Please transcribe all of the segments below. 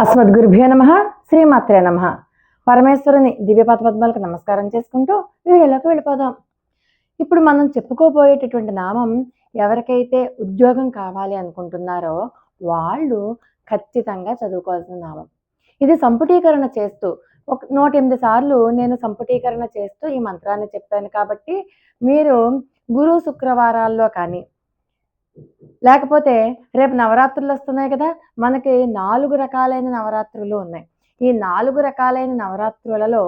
అస్మద్గురుభ్యో నమః. శ్రీమాత్రే నమః. పరమేశ్వరుని దివ్యపాద పద్మాలకు నమస్కారం చేసుకుంటూ వీడియోలోకి వెళ్ళిపోదాం. ఇప్పుడు మనం చెప్పుకోబోయేటటువంటి నామం ఎవరికైతే ఉద్యోగం కావాలి అనుకుంటున్నారో వాళ్ళు ఖచ్చితంగా చదువుకోవాల్సిన నామం. ఇది సంపుటీకరణ చేస్తూ 108 సార్లు నేను సంపుటీకరణ చేస్తూ ఈ మంత్రాన్ని చెప్పాను కాబట్టి మీరు గురు శుక్రవారాల్లో కానీ లేకపోతే రేపు నవరాత్రులు వస్తున్నాయి కదా, మనకి 4 రకాలైన నవరాత్రులు ఉన్నాయి. ఈ 4 రకాలైన నవరాత్రులలో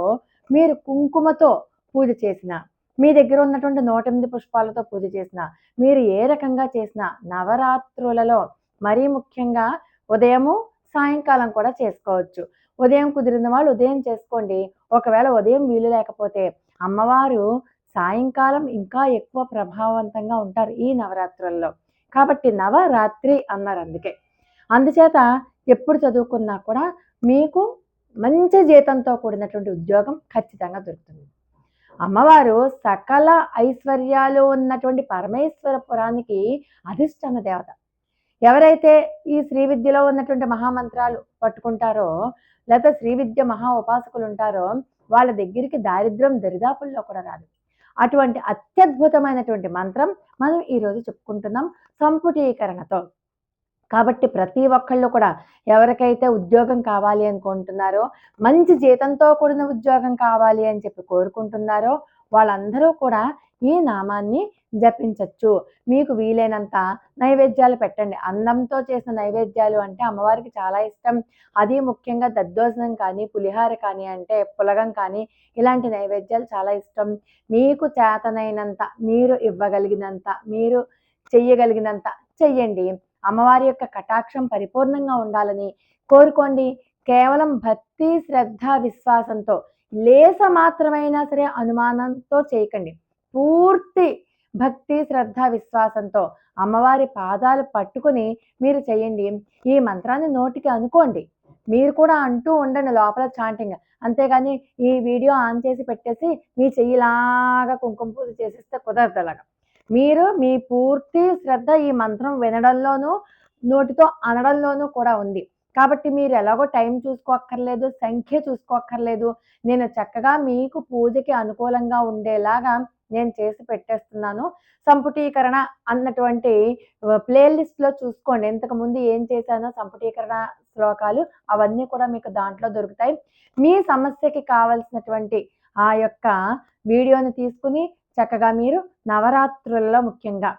మీరు కుంకుమతో పూజ చేసిన, మీ దగ్గర ఉన్నటువంటి 108 పుష్పాలతో పూజ చేసిన, మీరు ఏ రకంగా చేసిన నవరాత్రులలో మరీ ముఖ్యంగా ఉదయము సాయంకాలం కూడా చేసుకోవచ్చు. ఉదయం కుదిరిన వాళ్ళు ఉదయం చేసుకోండి. ఒకవేళ ఉదయం వీలు లేకపోతే అమ్మవారు సాయంకాలం ఇంకా ఎక్కువ ప్రభావవంతంగా ఉంటారు ఈ నవరాత్రుల్లో. కాబట్టి నవరాత్రి అన్నారు అందుచేత ఎప్పుడు చదువుకున్నా కూడా మీకు మంచి జీతంతో కూడినటువంటి ఉద్యోగం ఖచ్చితంగా దొరుకుతుంది. అమ్మవారు సకల ఐశ్వర్యాలు ఉన్నటువంటి పరమేశ్వరపురానికి అధిష్టాన దేవత. ఎవరైతే ఈ శ్రీ విద్యలో ఉన్నటువంటి మహామంత్రాలు పట్టుకుంటారో లేదా శ్రీ విద్య మహా ఉపాసకులు ఉంటారో వాళ్ళ దగ్గరికి దారిద్ర్యం దరిదాపుల్లో కూడా రాదు. అటువంటి అత్యద్భుతమైనటువంటి మంత్రం మనం ఈరోజు చెప్పుకుంటున్నాం సంపుటీకరణతో. కాబట్టి ప్రతి ఒక్కళ్ళు కూడా ఎవరికైతే ఉద్యోగం కావాలి అనుకుంటున్నారో, మంచి జీతంతో కూడిన ఉద్యోగం కావాలి అని చెప్పి కోరుకుంటున్నారో వాళ్ళందరూ కూడా ఈ నామాన్ని జపించవచ్చు. మీకు వీలైనంత నైవేద్యాలు పెట్టండి. అన్నంతో చేసిన నైవేద్యాలు అంటే అమ్మవారికి చాలా ఇష్టం. అది ముఖ్యంగా దద్దోజనం కానీ, పులిహార కానీ, అంటే పులగం కానీ ఇలాంటి నైవేద్యాలు చాలా ఇష్టం. మీకు చేతనైనంత, మీరు ఇవ్వగలిగినంత, మీరు చెయ్యగలిగినంత చెయ్యండి. అమ్మవారి యొక్క కటాక్షం పరిపూర్ణంగా ఉండాలని కోరుకోండి. కేవలం భక్తి, శ్రద్ధ, విశ్వాసంతో, లేస మాత్రమైనా సరే అనుమానంతో చేయకండి. పూర్తి భక్తి, శ్రద్ధ, విశ్వాసంతో అమ్మవారి పాదాలు పట్టుకుని మీరు చేయండి. ఈ మంత్రాన్ని నోటికి అనుకోండి. మీరు కూడా అంటూ ఉండండి లోపల చాంటింగ్. అంతేగాని ఈ వీడియో ఆన్ చేసి పెట్టేసి మీ చెయ్యిలాగా కుంకుమ పూజ చేసిస్తే కుదరదు. అలాగా మీరు మీ పూర్తి శ్రద్ధ ఈ మంత్రం వినడంలోనూ నోటితో అనడంలోనూ కూడా ఉంది. కాబట్టి మీరు ఎలాగో టైం చూసుకోక్కర్లేదు, సంఖ్య చూసుకోక్కర్లేదు. నేను చక్కగా మీకు పూజకి అనుకూలంగా ఉండేలాగా నేను చేసి పెట్టేస్తున్నాను. సంపుటీకరణ అన్నటువంటి ప్లేలిస్ట్లో చూసుకోండి. ఇంతకుముందు ఏం చేశానో సంపుటీకరణ శ్లోకాలు అవన్నీ కూడా మీకు దాంట్లో దొరుకుతాయి. మీ సమస్యకి కావలసినటువంటి ఆ యొక్క వీడియోని తీసుకుని చక్కగా మీరు నవరాత్రులలో ముఖ్యంగా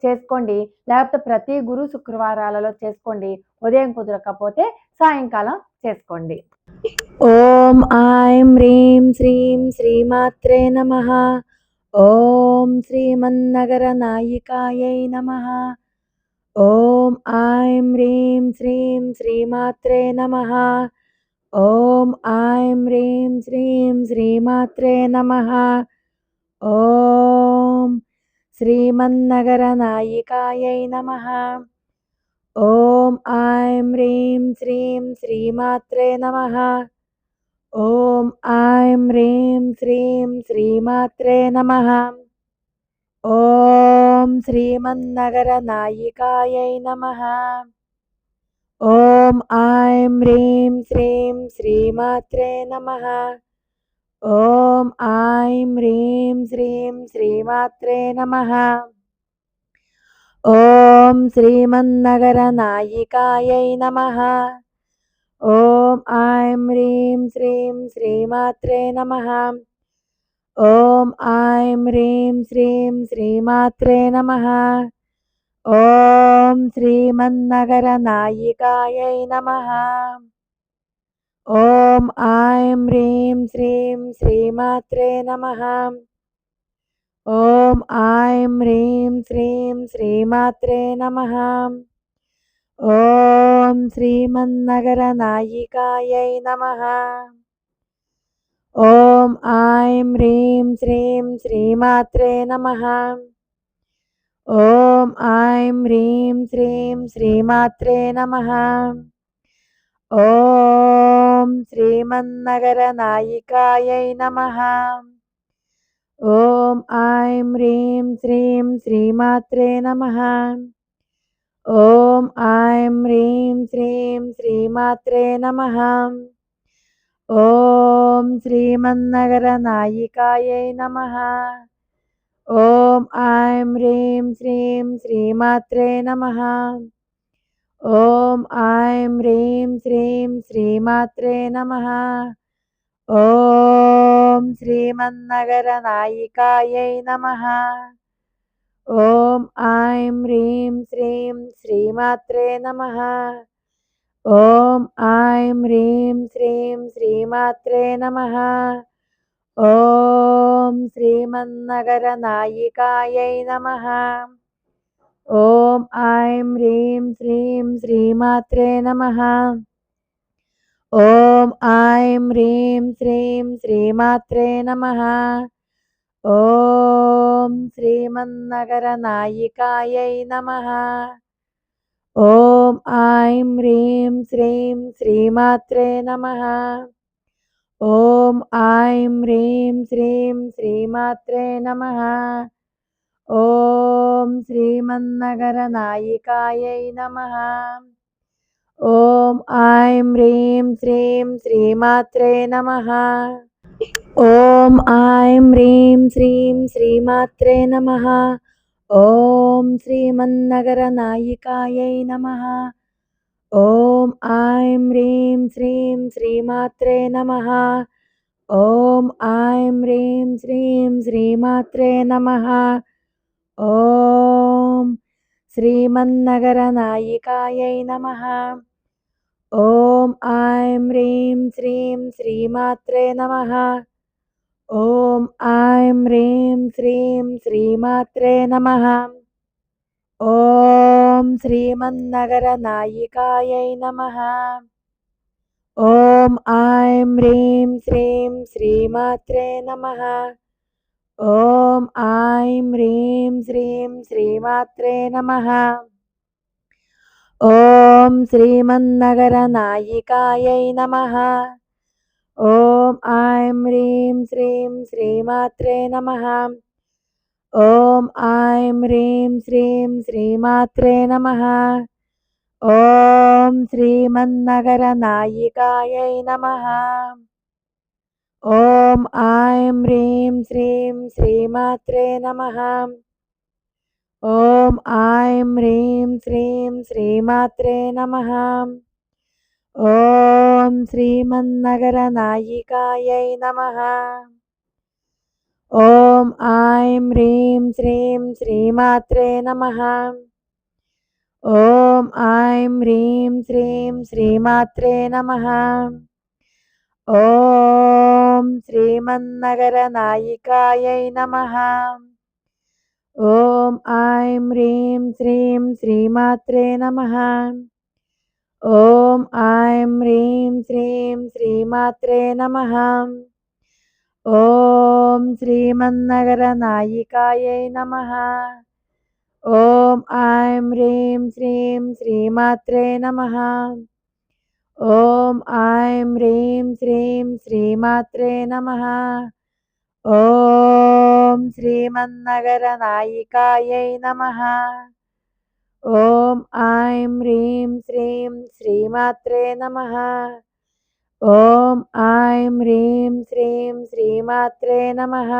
చేసుకోండి. లేకపోతే ప్రతి గురు శుక్రవారాలలో చేసుకోండి. ఉదయం కుదరకపోతే సాయంకాలం చేసుకోండి. ఓం ఐం హ్రీం శ్రీం శ్రీమాత్రే నమః. ఓం శ్రీమన్నగర నాయికాయై నమః. ఓం ఐం హ్రీం శ్రీం శ్రీమాత్రే నమః. ఓం ఐం హ్రీం శ్రీం శ్రీమాత్రే నమః. ఓం శ్రీమన్నగర నాయికాయై నమః. ఓం ఐం హ్రీం శ్రీం శ్రీమాత్రే నమః. ఓం ఐం హ్రీం శ్రీం శ్రీమాత్రే నమః. ఓం శ్రీమన్నగర నాయికాయై నమః. ఓం ఐం హ్రీం శ్రీం శ్రీమాత్రే నమః. ఓం ఐం హ్రీం శ్రీం శ్రీమాత్రే నమః. ఓం శ్రీమన్నగర నాయికాయై నమః. ఓం ఐం హ్రీం శ్రీం శ్రీమాత్రే నమః. ఓం ఐం హ్రీం శ్రీం శ్రీమాత్రే నమః. ఓం శ్రీమన్నగర నాయికాయై నమః. ఓం ఐం హ్రీం శ్రీం శ్రీమాత్రే నమః. ఓం ఐం హ్రీం శ్రీం శ్రీమాత్రే నమః. ఓం శ్రీమన్నగర నాయికాయై నమః. ఓం ఐం హ్రీం శ్రీం శ్రీమాత్రే నమః. ఓం ఐం హ్రీం శ్రీం శ్రీమాత్రే నమః. ఓం శ్రీమన్నగర నాయికాయై నమః. ఓం ఐం హ్రీం శ్రీం శ్రీమాత్రే నమః. ఓం ఐం హ్రీం శ్రీం శ్రీమాత్రే నమః. ఓం శ్రీమన్నగర నాయికాయై నమః. ఓం ఐం హ్రీం శ్రీం శ్రీమాత్రే నమః. ఓం ఐం హ్రీం శ్రీం శ్రీమాత్రే నమః. ఓం శ్రీమన్నగర నాయికాయై నమః. ఓం ఐం హ్రీం శ్రీం శ్రీమాత్రే నమః. ఓం ఐం హ్రీం శ్రీం శ్రీమాత్రే నమః. ఓం శ్రీమన్నగర నాయికాయై నమః. ఓం ఐం హ్రీం శ్రీం శ్రీమాత్రే నమః. ఓం ఐం హ్రీం శ్రీం శ్రీమాత్రే నమః. ఓం శ్రీమన్నగర నాయికాయై నమః. ఓం ఐం హ్రీం శ్రీం శ్రీమాత్రే నమః. ఓం ఐం హ్రీం శ్రీం శ్రీమాత్రే నమః. ఓం శ్రీమన్నగర నాయికాయై నమః. ఓం ఐం హ్రీం శ్రీం శ్రీమాత్రే నమః. ఓం ఐం హ్రీం శ్రీం శ్రీమాత్రే నమః. ఓం శ్రీమన్నగర నాయికాయై నమః. ఓం ఐం హ్రీం శ్రీం శ్రీమాత్రే నమః. ఓం ఐం హ్రీం శ్రీం శ్రీమాత్రే నమః. ఓం శ్రీమన్నగర నాయికాయై నమః. ఓం ఐం హ్రీం శ్రీం శ్రీమాత్రే నమః. ఓం ఐం హ్రీం శ్రీం శ్రీమాత్రే నమః. ఓం శ్రీమన్నగర నాయికాయై నమః. ఓం ఐం హ్రీం శ్రీం శ్రీమాత్రే నమః. ఓం ఐం హ్రీం శ్రీం శ్రీమాత్రే నమః. ఓం శ్రీమన్నగర నాయికాయై నమః. ఓం ఐం హ్రీం శ్రీం శ్రీమాత్రే నమః. ఓం ఐం హ్రీం శ్రీం శ్రీమాత్రే నమః. ఓం శ్రీమన్నగర నాయికాయై నమః. ఓం ఐం హ్రీం శ్రీం శ్రీమాత్రే నమః. ఓం ఐం హ్రీం శ్రీం శ్రీమాత్రే నమః. ఓం శ్రీమన్నగర నాయికాయై నమః. ఓం ఐం హ్రీం శ్రీం శ్రీమాత్రే నమః. ఓం ఐం హ్రీం శ్రీం శ్రీమాత్రే నమః. ఓం శ్రీమన్నగర నాయికాయై నమః. ఓం ఐం హ్రీం శ్రీం శ్రీమాత్రే నమః. ఓం ఐం హ్రీం శ్రీం శ్రీమాత్రే నమః. ఓం శ్రీమన్నగర నాయికాయై నమః. ఓం ఐం హ్రీం శ్రీం శ్రీమాత్రే నమః. ఓం ఐం హ్రీం శ్రీం శ్రీమాత్రే నమః. ఓం శ్రీమన్నగర నాయికాయై నమః. ఓం ఐం హ్రీం శ్రీం శ్రీమాత్రే నమః. ఓం ఐం హ్రీం శ్రీం శ్రీమాత్రే నమః.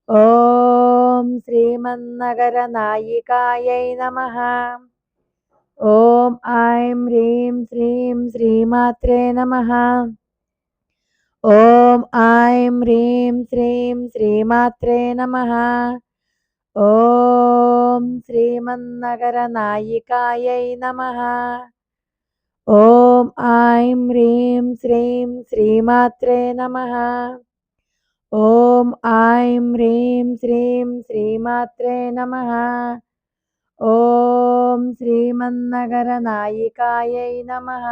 ఓం శ్రీమన్నగర నాయికాయై నమః. ఓం ఐం హ్రీం శ్రీం శ్రీమాత్రే నమః. ఓం ఐం హ్రీం శ్రీం శ్రీమాత్రే నమః. ఓం శ్రీమన్నగర నాయికాయై నమః. ఓం ఐం హ్రీం శ్రీం శ్రీమాత్రే నమః. ఓం ఐం హ్రీం శ్రీం శ్రీమాత్రే నమః. ఓం శ్రీమన్నగర నాయికాయై నమః.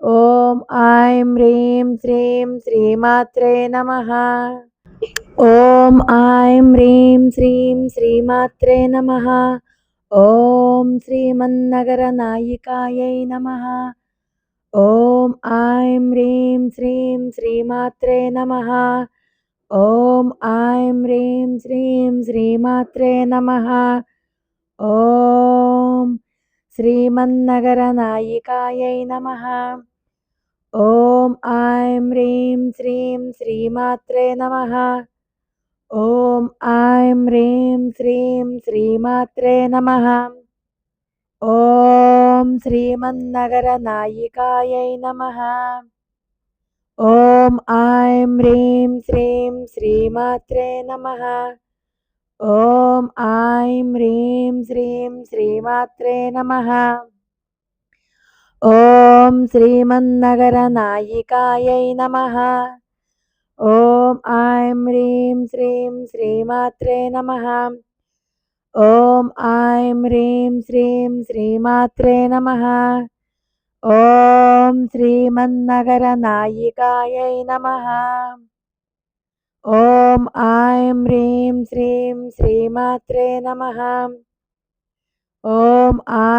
ఓం ఐం హ్రీం శ్రీం శ్రీమాత్రే నమః. ఓం ఐం హ్రీం శ్రీం శ్రీమాత్రే నమః. ఓం శ్రీమన్నగర నాయికాయై నమః. ఓం ఐం హ్రీం శ్రీం శ్రీమాత్రే నమః. ఓం ఐం హ్రీం శ్రీం శ్రీమాత్రే నమః. ఓం శ్రీమన్నగరనాయికాయై నమః. ఓం ఐం హ్రీం శ్రీం శ్రీమాత్రే నమః. ఓం ఐం హ్రీం శ్రీం శ్రీమాత్రే నమః. ఓం శ్రీమన్నగరనాయికాయై నమః. ఓం ఐం హ్రీం శ్రీం శ్రీమాత్రే నమః. ఓం ఐం హ్రీం శ్రీం శ్రీమాత్రే నమః. ఓం శ్రీమన్నగరనాయికాయై నమః. ఓం ఐం హ్రీం శ్రీం శ్రీమాత్రే నమః. ఓం ఐం హ్రీం శ్రీం శ్రీమాత్రే నమః. ఓం శ్రీమన్నగరనాయికాయై నమః. ఓం ఐం హ్రీం శ్రీం శ్రీమాత్రే నమః. ఓం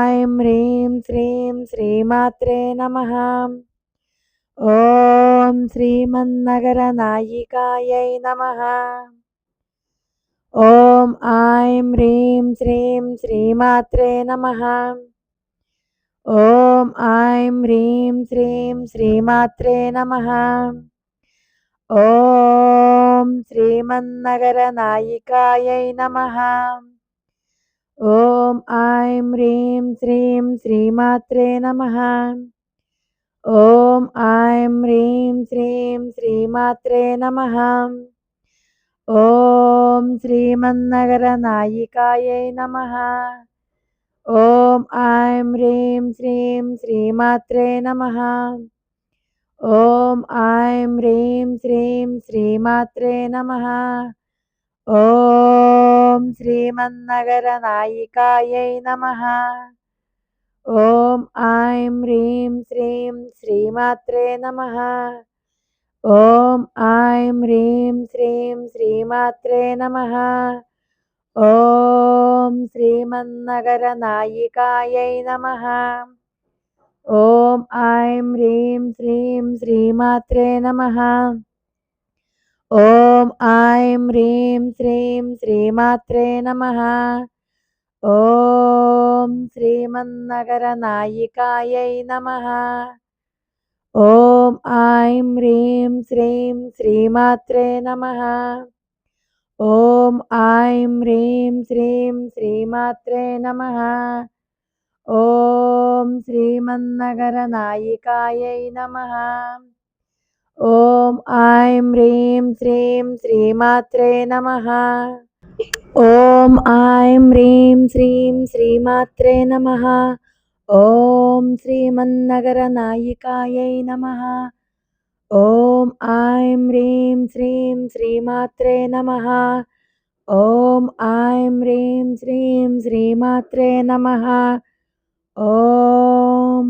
ఐం హ్రీం శ్రీం శ్రీమాత్రే నమః. ఓం శ్రీమన్నగరనాయికాయై నమః. ఓం ఐం హ్రీం శ్రీం శ్రీమాత్రే నమః. ఓం ఐం హ్రీం శ్రీం శ్రీమాత్రే నమః. ఓం శ్రీమన్నగరనాయికాయై నమః. ఓం ఐం హ్రీం శ్రీం శ్రీమాత్రే నమః. ఓం ఐం హ్రీం శ్రీం శ్రీమాత్రే నమః. ఓం శ్రీమన్నగరనాయికాయై నమః. ఓం ఐం హ్రీం శ్రీం శ్రీమాత్రే నమః. ఓం ఐం హ్రీం శ్రీం శ్రీమాత్రే నమః. ఓం శ్రీమన్నగరనాయికాయై నమః. ఓం ఐం హ్రీం శ్రీం శ్రీమాత్రే నమః. ఓం ఐం హ్రీం శ్రీం శ్రీమాత్రే నమః. ఓం శ్రీమన్నగరనాయికాయై నమః. ఓం ఐం హ్రీం శ్రీం శ్రీమాత్రే నమః. ఓం ఐం హ్రీం శ్రీం శ్రీమాత్రే నమః. ఓం శ్రీమన్నగరనాయికాయై నమః. ఓం ఐం హ్రీం శ్రీం శ్రీమాత్రే నమః. ఓం ఐం హ్రీం శ్రీం శ్రీమాత్రే నమః. ఓం శ్రీమన్నగరనాయికాయై నమః. ఓం ఐం హ్రీం శ్రీం శ్రీమాత్రే నమః. ఓం ఐం హ్రీం శ్రీం శ్రీమాత్రే నమః. ఓం శ్రీమన్నగరనాయికాయై నమః. ఓం ఐం హ్రీం శ్రీం శ్రీమాత్రే నమః. ఓం ఐం హ్రీం శ్రీం శ్రీమాత్రే నమః. ఓం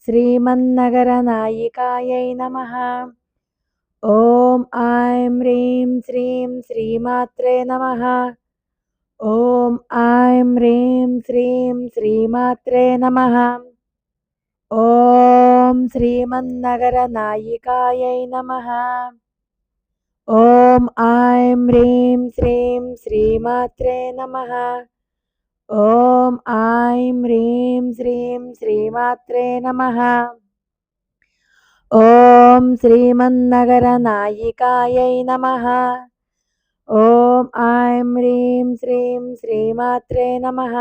శ్రీమన్నగరనాయికాయై నమః. ఓం ఐం హ్రీం శ్రీం శ్రీమాత్రే నమః. ఓం ఐం హ్రీం శ్రీం శ్రీమాత్రే నమః. ఓం శ్రీమన్నగరనాయికాయై నమః. ఓం ఐం హ్రీం శ్రీం శ్రీమాత్రే నమః. ఓం ఐం హ్రీం శ్రీం శ్రీమాత్రే నమః. ఓం శ్రీమన్నగరనాయికాయై నమః. ఓం ఐం హ్రీం శ్రీం శ్రీమాత్రే నమః.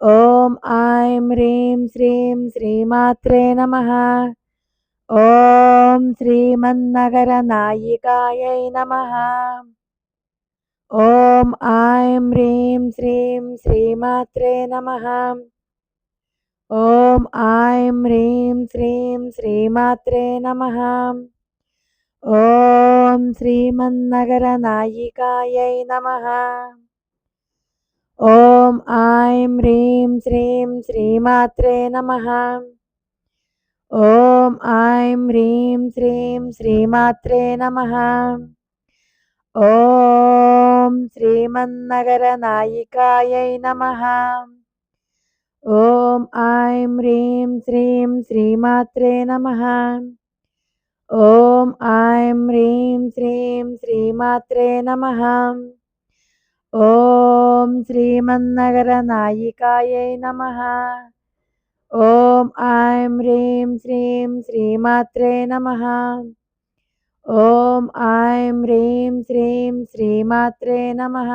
ఓం ఐం హ్రీం శ్రీం శ్రీమాత్రే నమః. ఓం శ్రీమన్నగరనాయికాయై నమః. ఓం ఐం హ్రీం శ్రీం శ్రీమాత్రే నమః. ఓం ఐం హ్రీం శ్రీం శ్రీమాత్రే నమః. ఓం శ్రీమన్నగరనాయికాయై నమః. ఓం ఐం హ్రీం శ్రీం శ్రీమాత్రే నమః. ఓం ఐం హ్రీం శ్రీం శ్రీమాత్రే నమః. ఓం శ్రీమన్నగరనాయికాయై నమః. ఓం ఐం హ్రీం శ్రీం శ్రీమాత్రే నమః. ఓం ఐం హ్రీం శ్రీం శ్రీమాత్రే నమః. ఓం శ్రీమన్నగరనాయికాయై నమః. ఓం ఐం హ్రీం శ్రీం శ్రీమాత్రే నమః. ఓం ఐం హ్రీం శ్రీం శ్రీమాత్రే నమః.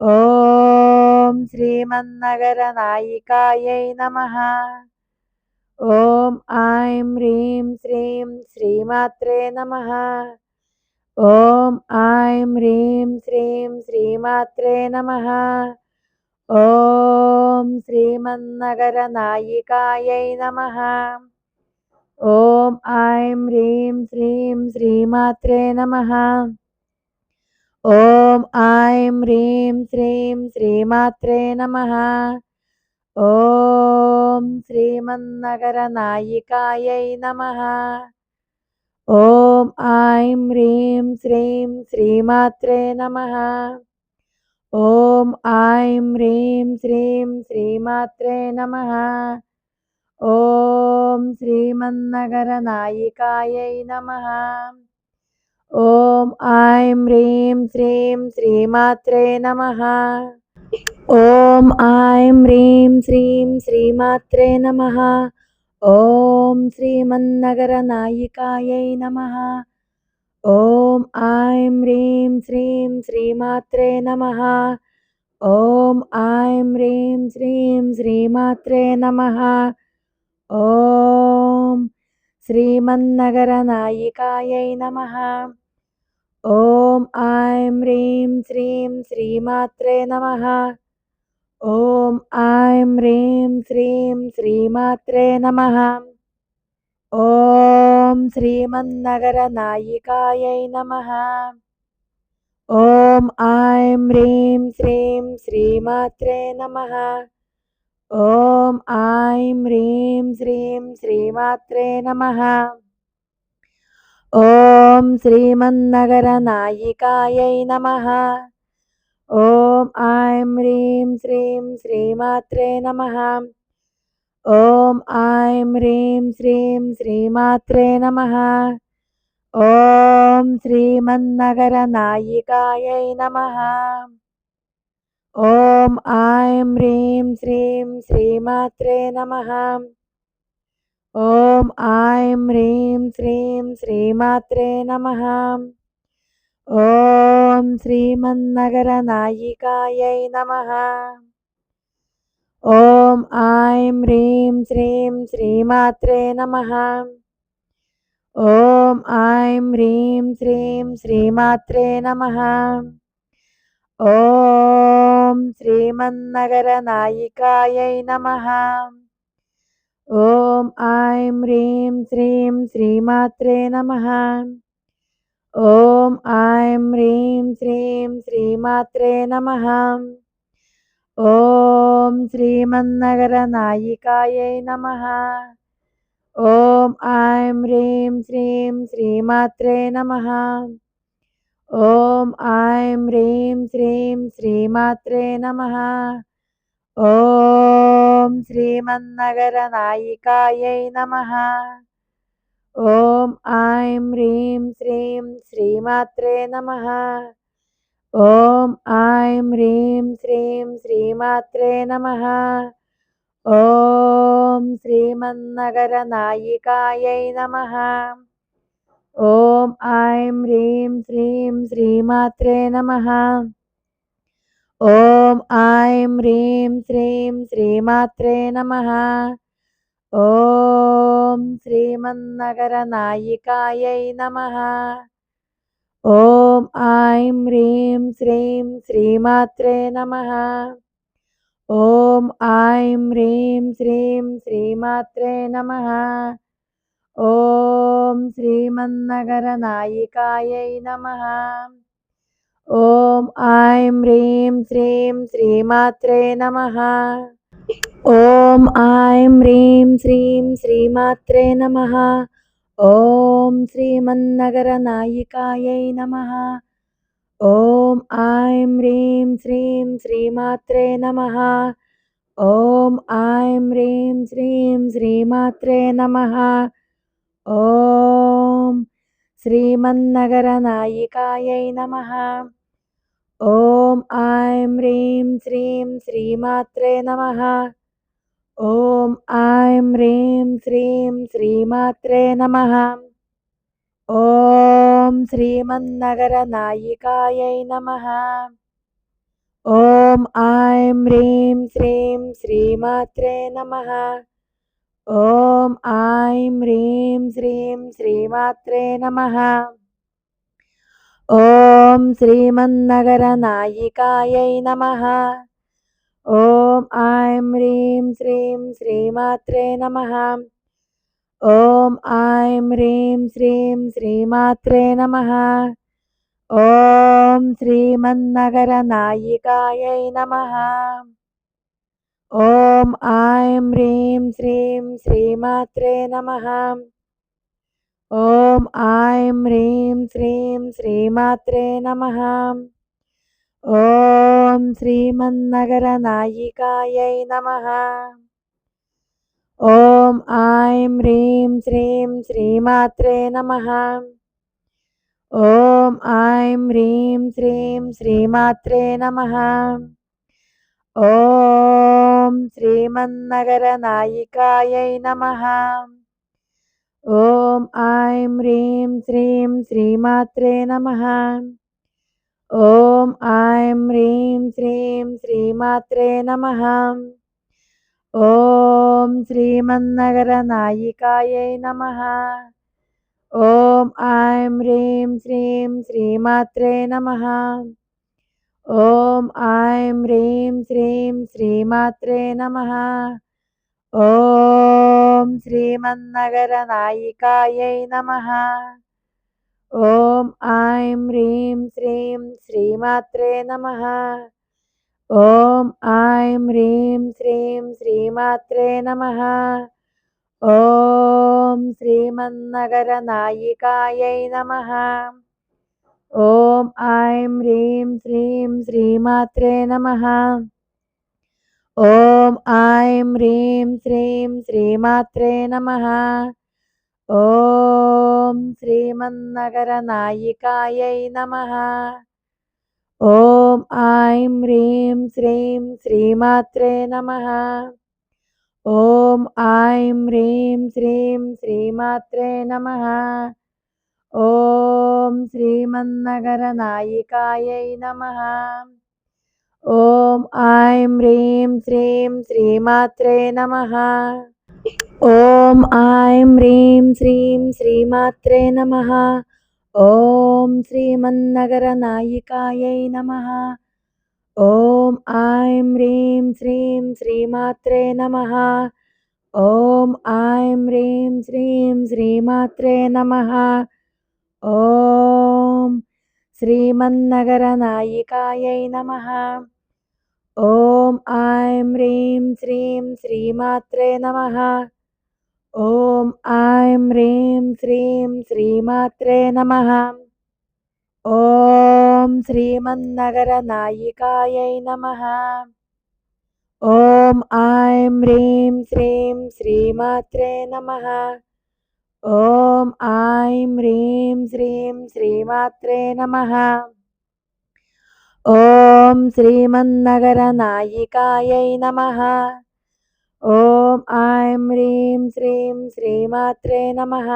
ఓం శ్రీమన్నగరనాయికాయై నమః. ఓం ఐం హ్రీం శ్రీం శ్రీమాత్రే నమః. ఓం ఐం హ్రీం శ్రీం శ్రీమాత్రే నమః. ఓం శ్రీమన్నగరనాయికాయై నమః. ఓం ఐం హ్రీం శ్రీం శ్రీమాత్రే నమః. ఓం ఐం హ్రీం శ్రీం శ్రీమాత్రే నమః. ఓం శ్రీమన్నగరనాయికాయై నమః. ఓం ఐం హ్రీం శ్రీం శ్రీమాత్రే నమః. ఓం ఐం హ్రీం శ్రీం శ్రీమాత్రే నమః. ఓం శ్రీమన్నగరనాయికాయై నమః. ఓం ఐం హ్రీం శ్రీం శ్రీమాత్రే నమః. ఓం ఐం హ్రీం శ్రీం శ్రీమాత్రే నమః. ఓం శ్రీమన్నగరనాయికాయై నమః. ఓం ఐం హ్రీం శ్రీం శ్రీమాత్రే నమః. ఓం ఐం హ్రీం శ్రీం శ్రీమాత్రే నమః. ఓం శ్రీమన్నగరనాయికాయై నమః. ఓం ఐం హ్రీం శ్రీం శ్రీమాత్రే నమః. ఓం ఐం హ్రీం శ్రీం శ్రీమాత్రే నమః. ఓం శ్రీమన్నగరనాయికాయై నమః. ఓం ఐం హ్రీం శ్రీం శ్రీమాత్రే నమః. ఓం ఐం హ్రీం శ్రీం శ్రీమాత్రే నమః. ఓం శ్రీమన్నగరనాయికాయై నమః. ఓం ఐం హ్రీం శ్రీం శ్రీమాత్రే నమః. ఓం ఐం హ్రీం శ్రీం శ్రీమాత్రే నమః. ఓం శ్రీమన్నగరనాయికాయై నమః. ఓం ఐం హ్రీం శ్రీం శ్రీమాత్రే నమః. ఓం ఐం హ్రీం శ్రీం శ్రీమాత్రే నమః. ఓం శ్రీమన్నగరనాయికాయై నమః. ఓం ఐం హ్రీం శ్రీం శ్రీమాత్రే నమః. ఓం ఐం హ్రీం శ్రీం శ్రీమాత్రే నమః. ఓం శ్రీమన్నగరనాయికాయై నమః. ఓం ఐం హ్రీం శ్రీం శ్రీమాత్రే నమః. ఓం ఐం హ్రీం శ్రీం శ్రీమాత్రే నమః. ఓం శ్రీమన్నగరనాయికాయై నమః. ఓం ఐం హ్రీం శ్రీం శ్రీమాత్రే నమః. ఓం ఐం హ్రీం శ్రీం శ్రీమాత్రే నమః. ఓం శ్రీమన్నగరనాయికాయై నమః. ఓం ఐం హ్రీం శ్రీం శ్రీమాత్రే నమః. ఓం ఐం హ్రీం శ్రీం శ్రీమాత్రే నమః. ఓం శ్రీమన్నగరనాయికాయై నమః. ఓం ఐం హ్రీం శ్రీం శ్రీమాత్రే నమః. ఓం ఐం హ్రీం శ్రీం శ్రీమాత్రే నమః. ఓం శ్రీమన్నగరనాయికాయై నమః. ఓం ఐం హ్రీం శ్రీం శ్రీమాత్రే నమః. ఓం ఐం హ్రీం శ్రీం శ్రీమాత్రే నమః. ఓం శ్రీమన్నగరనాయికాయై నమః. ఓం ఐం హ్రీం శ్రీం శ్రీమాత్రే నమః. ఓం ఐం హ్రీం శ్రీం శ్రీమాత్రే నమః. ఓం శ్రీమన్నగరనాయికాయై నమః. ఓం ఐం హ్రీం శ్రీం శ్రీమాత్రే నమః. ఓం ఐం హ్రీం శ్రీం శ్రీమాత్రే నమః. ఓం శ్రీమన్నగరనాయికాయై నమః. ఓం ఐం హ్రీం శ్రీం శ్రీమాత్రే నమః. ఓం ఐం హ్రీం శ్రీం శ్రీమాత్రే నమః. ఓం శ్రీమన్నగర నాయికాయై నమః. ఓం ఐం హ్రీం శ్రీం శ్రీమాత్రే నమః. ఓం ఐం హ్రీం శ్రీం శ్రీమాత్రే నమః. ఓం శ్రీమన్నగర నాయికాయై నమః. ఓం ఐం హ్రీం శ్రీం శ్రీమాత్రే నమః. ఓం ఐం హ్రీం శ్రీం శ్రీమాత్రే నమః. ఓం శ్రీమన్నగర నాయికాయై నమః. ఓం ఐం హ్రీం శ్రీం శ్రీమాత్రే నమః. ఓం ఐం హ్రీం శ్రీం శ్రీమాత్రే నమః. ఓం శ్రీమన్నగర నాయికాయై నమః. ఓం ఐం హ్రీం శ్రీం శ్రీమాత్రే నమః. ఓం ఐం హ్రీం శ్రీం శ్రీమాత్రే నమః. ఓం శ్రీమన్నగర నాయికాయై నమః. ఓం ఐం హ్రీం శ్రీం శ్రీమాత్రే నమః. ఓం ఐం హ్రీం శ్రీం శ్రీమాత్రే నమః. ఓం శ్రీమన్నగర నాయికాయై నమః. ఓం ఐం హ్రీం శ్రీం శ్రీమాత్రే నమః. ఓం ఐం హ్రీం శ్రీం శ్రీమాత్రే నమః. ఓం శ్రీమన్నగర నాయికాయై నమః. ఓం ఐం హ్రీం శ్రీం శ్రీమాత్రే నమః. ఓం ఐం హ్రీం శ్రీం శ్రీమాత్రే నమః. ఓం శ్రీమన్నగర నాయికాయై నమః. ఓం ఐం హ్రీం శ్రీం శ్రీమాత్రే నమః. ఓం ఐం హ్రీం శ్రీం శ్రీమాత్రే నమః. ఓం శ్రీమన్నగర నాయికాయై నమః. ఓం ఐం హ్రీం శ్రీం శ్రీమాత్రే నమః. ఓం ఐం హ్రీం శ్రీం శ్రీమాత్రే నమః. ఓం శ్రీమన్నగర నాయికాయై నమః. ఓం ఐం హ్రీం శ్రీం శ్రీమాత్రే నమః. ఓం ఐం హ్రీం శ్రీం శ్రీమాత్రే నమః. ఓం శ్రీమన్నగర నాయికాయై నమః. ఓం ఐం హ్రీం శ్రీం శ్రీమాత్రే నమః. ఓం ఐం హ్రీం శ్రీం శ్రీమాత్రే నమః. ఓం శ్రీమన్నగర నాయికాయై నమః. ఓం ఐం హ్రీం శ్రీం శ్రీమాత్రే నమః. ఓం ఐం హ్రీం శ్రీం శ్రీమాత్రే నమః. ఓం శ్రీమన్నగర నాయికాయై నమః. ఓం ఐం హ్రీం శ్రీం శ్రీమాత్రే నమః. ఓం ఐం హ్రీం శ్రీం శ్రీమాత్రే నమః. ఓం శ్రీమన్నగర నాయికాయై నమః. ఓం ఐం హ్రీం శ్రీం శ్రీమాత్రే నమః.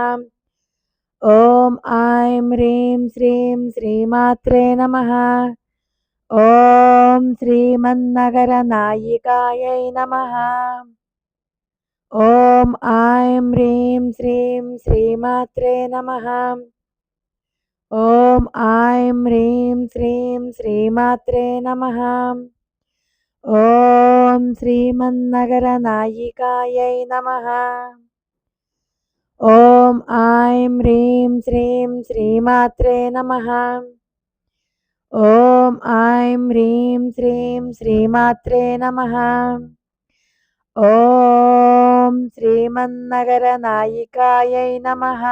ఓం ఐం హ్రీం శ్రీం శ్రీమాత్రే నమః. ఓం శ్రీమన్నగర నాయికాయై నమః. ఓం ఐం హ్రీం శ్రీం శ్రీమాత్రే నమః. ఓం ఐం హ్రీం శ్రీం శ్రీమాత్రే నమః. ఓం శ్రీమన్నగర నాయికాయై నమః. ఓం ఐం హ్రీం శ్రీం శ్రీమాత్రే నమః. ఓం ఐం హ్రీం శ్రీం శ్రీమాత్రే నమః. ఓం శ్రీమన్నగర నాయికాయై నమః.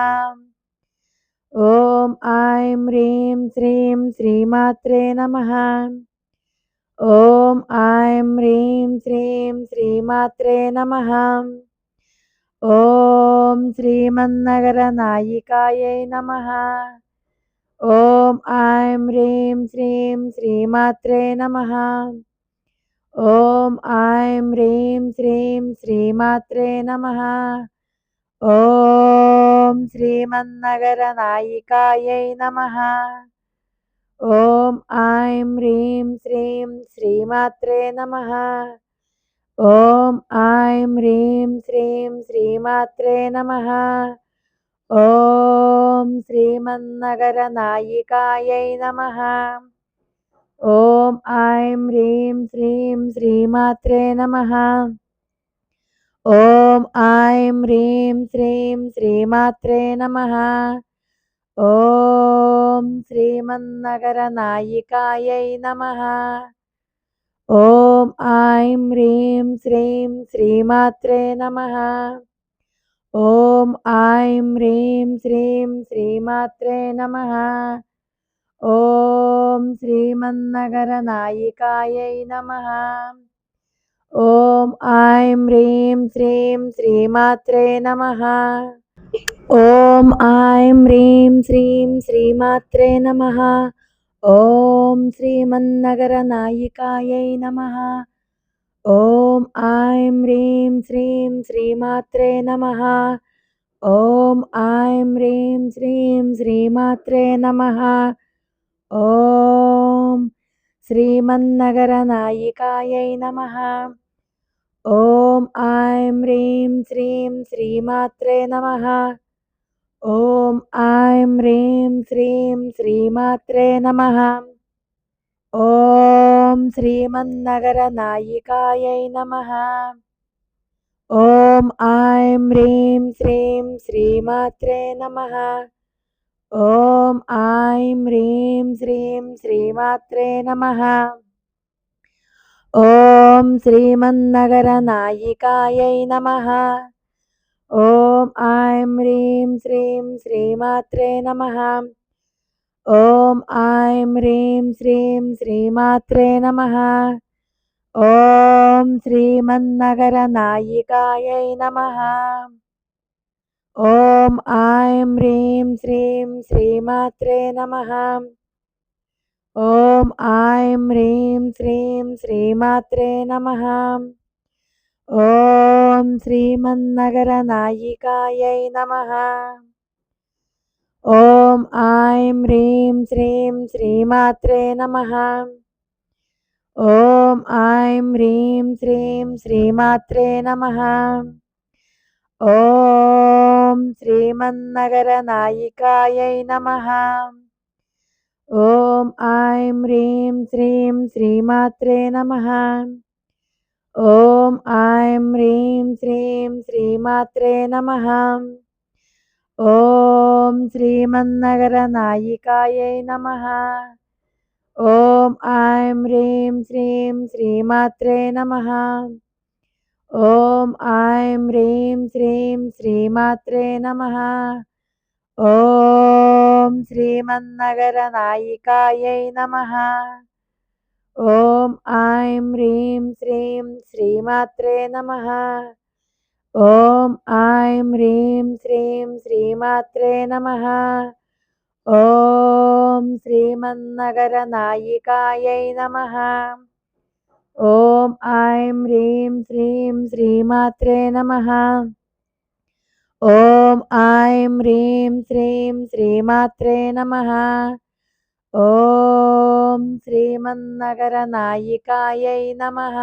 ఓం ఐం హ్రీం శ్రీం శ్రీమాత్రే నమః. ఓం ఐం హ్రీం శ్రీం శ్రీమాత్రే నమః. ఓం శ్రీమన్నగర నాయికాయై నమః. ఓం ఐం హ్రీం శ్రీం శ్రీమాత్రే నమః. ఓం ఐం హ్రీం శ్రీం శ్రీమాత్రే నమః. ఓం శ్రీమన్నగర నాయికాయై నమః. ఓం ఐం హ్రీం శ్రీం శ్రీమాత్రే నమః. ఓం ఐం హ్రీం శ్రీం శ్రీమాత్రే నమః. ఓం శ్రీమన్నగర నాయికాయై నమః. ఓం ఐం హ్రీం శ్రీం శ్రీమాత్రే నమః. ఓం ఐం హ్రీం శ్రీం శ్రీమాత్రే నమః. ఓం శ్రీమన్నగర నాయికాయై నమః. ఓం ఐం హ్రీం శ్రీం శ్రీమాత్రే నమః. ఓం ఐం హ్రీం శ్రీం శ్రీమాత్రే నమః. ఓం శ్రీమన్నగర నాయికాయై నమః. ఓం ఐం హ్రీం శ్రీం శ్రీమాత్రే నమః. ఓం ఐం హ్రీం శ్రీం శ్రీమాత్రే నమః. ఓం శ్రీమన్నగర నాయికాయై నమః. ఓం ఐం హ్రీం శ్రీం శ్రీమాత్రే నమః. ఓం ఐం హ్రీం శ్రీం శ్రీమాత్రే నమః. ఓం శ్రీమన్నగర నాయికాయై నమః. ఓం ఐం హ్రీం శ్రీం శ్రీమాత్రే నమః. ఓం ఐం హ్రీం శ్రీం శ్రీమాత్రే నమః. ఓం శ్రీమన్నగర నాయికాయై నమః. ఓం ఐం హ్రీం శ్రీం శ్రీమాత్రే నమః. ఓం ఐం హ్రీం శ్రీం శ్రీమాత్రే నమః. ఓం శ్రీమన్నగర నాయికాయై నమః. ఓం ఐం హ్రీం శ్రీం శ్రీమాత్రే నమః. ఓం ఐం హ్రీం శ్రీం శ్రీమాత్రే నమః. ఓం శ్రీమన్నగర నాయికాయై నమః. ఓం ఐం హ్రీం శ్రీం శ్రీమాత్రే నమః. ఓం ఐం హ్రీం శ్రీం శ్రీమాత్రే నమః. ఓం శ్రీమన్నగర నాయికాయై నమః. ఓం ఐం హ్రీం శ్రీం శ్రీమాత్రే నమః. ఓం ఐం హ్రీం శ్రీం శ్రీమాత్రే నమః. ఓం శ్రీమన్నగర నాయికాయై నమః. ఓం ఐం హ్రీం శ్రీం శ్రీమాత్రే నమః. ఓం ఐం హ్రీం శ్రీం శ్రీమాత్రే నమః. ఓం శ్రీమన్నగర నాయికాయై నమః. ఓం ఐం హ్రీం శ్రీం శ్రీమాత్రే నమః. ఓం ఐం హ్రీం శ్రీం శ్రీమాత్రే నమః. ఓం శ్రీమన్నగర నాయికాయై నమః. ఓం ఐం హ్రీం శ్రీం శ్రీమాత్రే నమః. ఓం ఐం హ్రీం శ్రీం శ్రీమాత్రే నమః. ఓం శ్రీమన్నగర నాయికాయై నమః. ఓం ఐం హ్రీం శ్రీం శ్రీమాత్రే నమః. ఓం ఐం హ్రీం శ్రీం శ్రీమాత్రే నమః. ఓం శ్రీమన్నగర నాయికాయై నమః.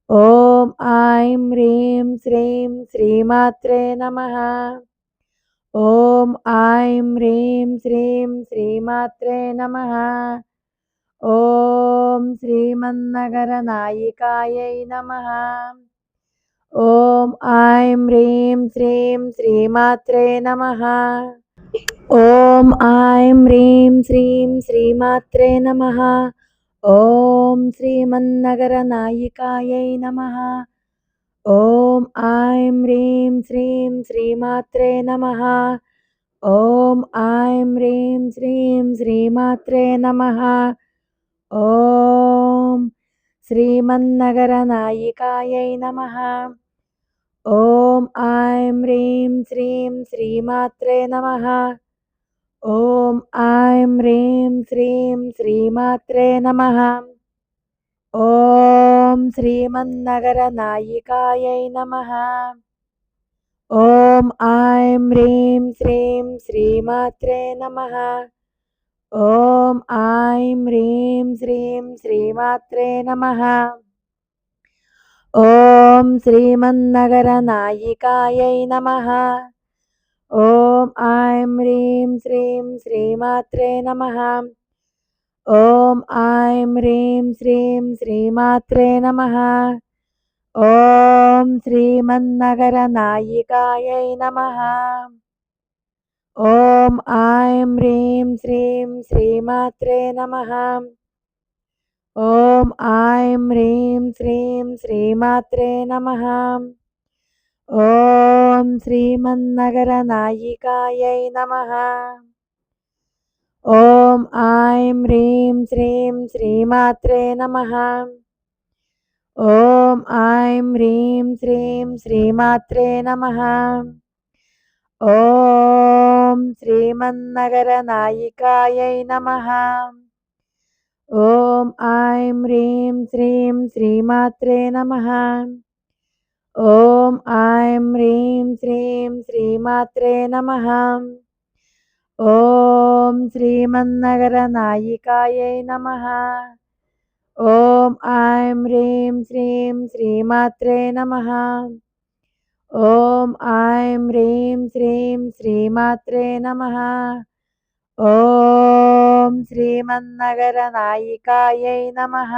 ఓం ఐం హ్రీం శ్రీం శ్రీమాత్రే నమః. ఓం ఐం హ్రీం శ్రీం శ్రీమాత్రే నమః. ఓం శ్రీమన్నగర నాయికాయై నమః. ఓం ఐం హ్రీం శ్రీం శ్రీమాత్రే నమః. ఓం ఐం హ్రీం శ్రీం శ్రీమాత్రే నమః. ఓం శ్రీమన్నగర నాయికాయై నమః. ఓం ఐం హ్రీం శ్రీం శ్రీమాత్రే నమః. ఓం ఐం హ్రీం శ్రీం శ్రీమాత్రే నమః. ఓం శ్రీమన్నగర నాయికాయై నమః. ఓం ఐం హ్రీం శ్రీం శ్రీమాత్రే నమః. ఓం ఐం హ్రీం శ్రీం శ్రీమాత్రే నమః. ఓం శ్రీమన్నగర నాయికాయై నమః. ఓం ఐం హ్రీం శ్రీం శ్రీమాత్రే నమః. ఓం ఐం హ్రీం శ్రీం శ్రీమాత్రే నమః. ఓం శ్రీమన్నగర నాయికాయై నమః. ఓం ఐం హ్రీం శ్రీం శ్రీమాత్రే నమః. ఓం ఐం హ్రీం శ్రీం శ్రీమాత్రే నమః. ఓం శ్రీమన్నగర నాయికాయై నమః. ఓం ఐం హ్రీం శ్రీం శ్రీమాత్రే నమః. ఓం ఐం హ్రీం శ్రీం శ్రీమాత్రే నమః. ఓం శ్రీమన్నగర నాయికాయై నమః. ఓం ఐం హ్రీం శ్రీం శ్రీమాత్రే నమః. ఓం ఐం హ్రీం శ్రీం శ్రీమాత్రే నమః. ఓం శ్రీమన్నగర నాయికాయై నమః. ఓం ఐం హ్రీం శ్రీం శ్రీమాత్రే నమః. ఓం ఐం హ్రీం శ్రీం శ్రీమాత్రే నమః. ఓం శ్రీమన్నగర నాయికాయై నమః. ఓం ఐం హ్రీం శ్రీం శ్రీమాత్రే నమః. ఓం ఐం హ్రీం శ్రీం శ్రీమాత్రే నమః. ఓం శ్రీమన్నగర నాయికాయై నమః.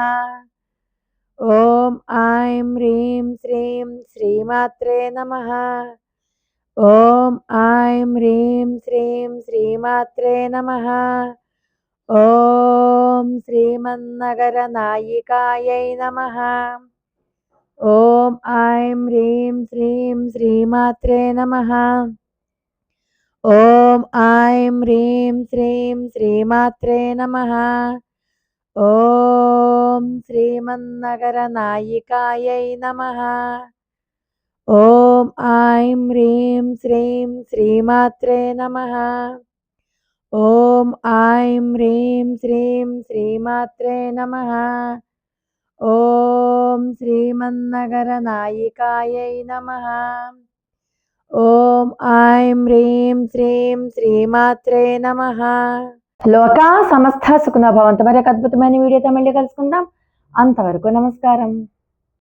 ఓం ఐం హ్రీం శ్రీం శ్రీమాత్రే నమః. ఓం ఐం హ్రీం శ్రీం శ్రీమాత్రే నమః. ఓం శ్రీమన్నగర నాయికాయై నమః. ఓం ఐం హ్రీం శ్రీం శ్రీమాత్రే నమః. ఓం ఐం హ్రీం శ్రీం శ్రీమాత్రే నమః. ఓం శ్రీమన్నగర నాయికాయై నమః. ఓం ఐం హ్రీం శ్రీం శ్రీమాత్రే నమః. ఓం ఐం హ్రీం శ్రీం శ్రీమాత్రే నమః. ఓం శ్రీమన్నగర నాయికాయై నమః. ఓం ఐం హ్రీం శ్రీం శ్రీమాత్రే నమః. లోకా సమస్త సుఖినో భవంతు. మరి ఒక అద్భుతమైన వీడియోతో మళ్ళీ కలుసుకుందాం. అంతవరకు నమస్కారం.